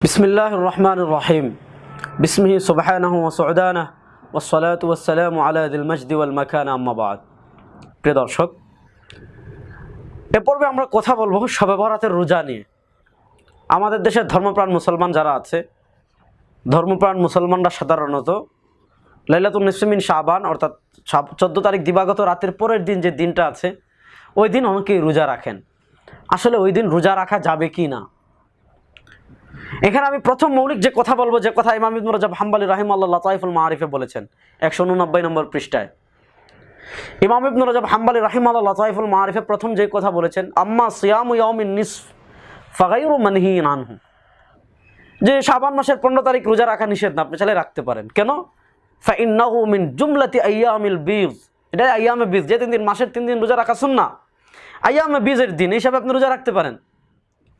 বিসমিল্লাহির রহমানির রহিম। বিসমিহি সুবহানাহু ওয়া সু'দানাহু ওয়াসসালাতু ওয়াসসালামু আলা যিল মাজদি ওয়াল মাকান, আম্মা বা'দ। প্রিয় দর্শক, এ পর্বে আমরা কথা বলবো শবে বরাতের রোজা নিয়ে। আমাদের দেশের ধর্মপ্রাণ মুসলমান যারা আছে, ধর্মপ্রাণ মুসলমানরা সাধারণত লাইলাতুন নিসফি মিন শাবান অর্থাৎ 14 তারিখ দিবাগত রাতের পরের দিন যে দিনটা আছে, ওই দিন অনেকেই রোজা রাখেন। আসলে ওই দিন রোজা রাখা যাবে কি না, এখানে আমি প্রথম মৌলিক যে কথা বলবো, যে কথা ইমাম ইবনে রাজাব হাম্বলী রাহিমাহুল্লাহ লাতাইফুল মাআরিফে বলেছেন 189 নম্বর পৃষ্ঠায়। ইমাম ইবনে রাজাব হাম্বলী রাহিমাহুল্লাহ লাতাইফুল মাআরিফে প্রথম যে কথা বলেছেন, আম্মা সিয়ামু ইয়াউমিন নিসফ ফাগাইরু মানহিয়িন আনহু, যে শাবান মাসের 15 তারিখ রোজা রাখা নিষেধ না, আপনি চাইলে রাখতে পারেন। কেন? ফাইন্নাহু মিন জুমলাতি আইয়ামিল বীজ, এটা আইয়ামে বীজ, যে 3 দিন মাসের 3 দিন রোজা রাখা সুন্নাহ, আইয়ামে বীজের দিন হিসাবে আপনি রোজা রাখতে পারেন।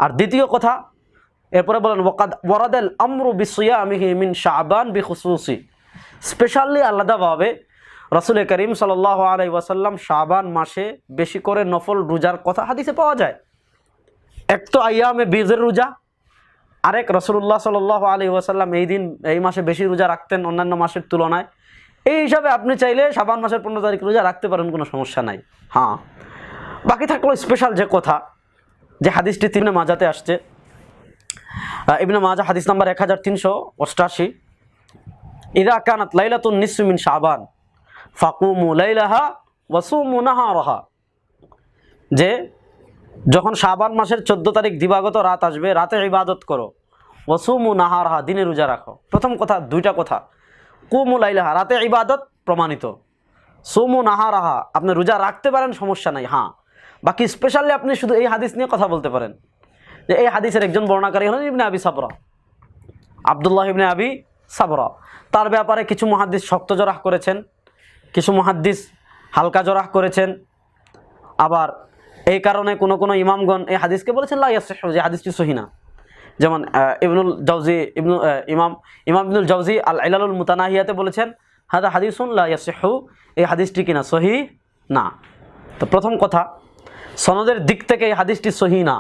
আর দ্বিতীয় কথা, এরপরে বলেন ওয়াকাদ ওয়ারাদাল আমরু বিসিয়ামিহি মিন শাবান বিখুসুসি, স্পেশালি আলাদাভাবে রাসূল করিম সাল্লাল্লাহু আলাইহি ওয়াসাল্লাম শাবান মাসে বেশি করে নফল রোজার কথা হাদিসে পাওয়া যায়। এক তো আইয়ামে বীজের রোজা, আরেক রাসূলুল্লাহ সাল্লাল্লাহু আলাইহি ওয়াসাল্লাম এই মাসে বেশি রোজা রাখতেন অন্যান্য মাসের তুলনায়। এই হিসাবে আপনি চাইলে শাবান মাসের 15 তারিখ রোজা রাখতে পারেন, কোনো সমস্যা নাই। হ্যাঁ, বাকি থাকলো স্পেশাল যে কথা, যে হাদিসটি ইবনে মাজাতে আসছে, ইবনে মাজাহ হাদিস নাম্বার 1388, ইযা কানাত লাইলাতুন নিসফি মিন শাবান ফাকুমু লাইলাহা ওয়া সুমু নাহারাহা, যে যখন শাবান মাসের 14 তারিখ দিবাগত রাত আসবে, রাতে ইবাদত করো, ওয়া সুমু নাহারাহা, দিনে রোজা রাখো। প্রথম কথা, দুইটা কথা, কুমু লাইলাহা রাতে ইবাদত প্রমাণিত, সুমু নাহারাহা আপনি রোজা রাখতে পারেন, সমস্যা নাই। হ্যাঁ, বাকি স্পেশালি আপনি শুধু এই হাদিস নিয়ে কথা বলতে পারেন, যে এই হাদিসের একজন বর্ণনাকারী হলেন ইবনে আবি সাবরা, আব্দুল্লাহ ইবনে আবি সাবরা। তার ব্যাপারে কিছু মুহাদ্দিস শক্ত জরাহ করেছেন, কিছু মুহাদ্দিস হালকা জরাহ করেছেন। আবার এই কারণে কোনো ইমামগণ এই হাদিসকে বলেছেন লা ইয়াসিহু, যে হাদিসটি সহিহ না। যেমন ইবনুল জাওজি ইমাম ইবনুল জাওজি আল ইলালুল মুতানাহিয়াতে বলেছেন হাদা হাদিসুন লা ইয়াসিহু, এই হাদিসটি কিনা সহিহ না। তো প্রথম কথা, সনদের দিক থেকে এই হাদিসটি সহিহ না,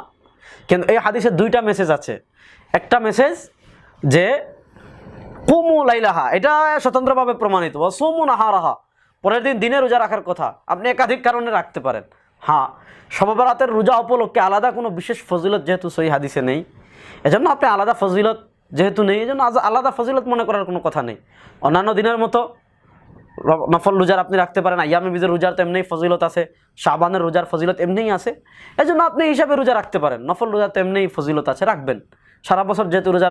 কিন্তু এই হাদিসে দুইটা মেসেজ আছে। একটা মেসেজ যে কুমু লাইলাহা, এটা স্বতন্ত্রভাবে প্রমাণিত, ওয়া সুমু নাহারাহা পরের দিন দিনে রোজা রাখার কথা আপনি একাধিক কারণে রাখতে পারেন। হ্যাঁ, শবে বরাতের রোজা উপলক্ষে আলাদা কোনো বিশেষ ফজিলত যেহেতু সহিহ হাদিসে নেই, এজন্য আপনি আলাদা ফজিলত যেহেতু নেই, এজন্য আলাদা ফজিলত মনে করার কোনো কথা নেই। অন্যান্য দিনের মতো নফল রোজার আপনি রাখতে পারেন, আইয়ামে বীজের রোজার তো এমনিই ফজিলত আছে, শাবানের রোজার ফজিলত এমনিই আছে, এজন্য আপনি হিসাবে রোজা রাখতে পারেন। নফল রোজার তো এমনিই ফজিলত আছে, রাখবেন। সারা বছর যেহেতু রোজা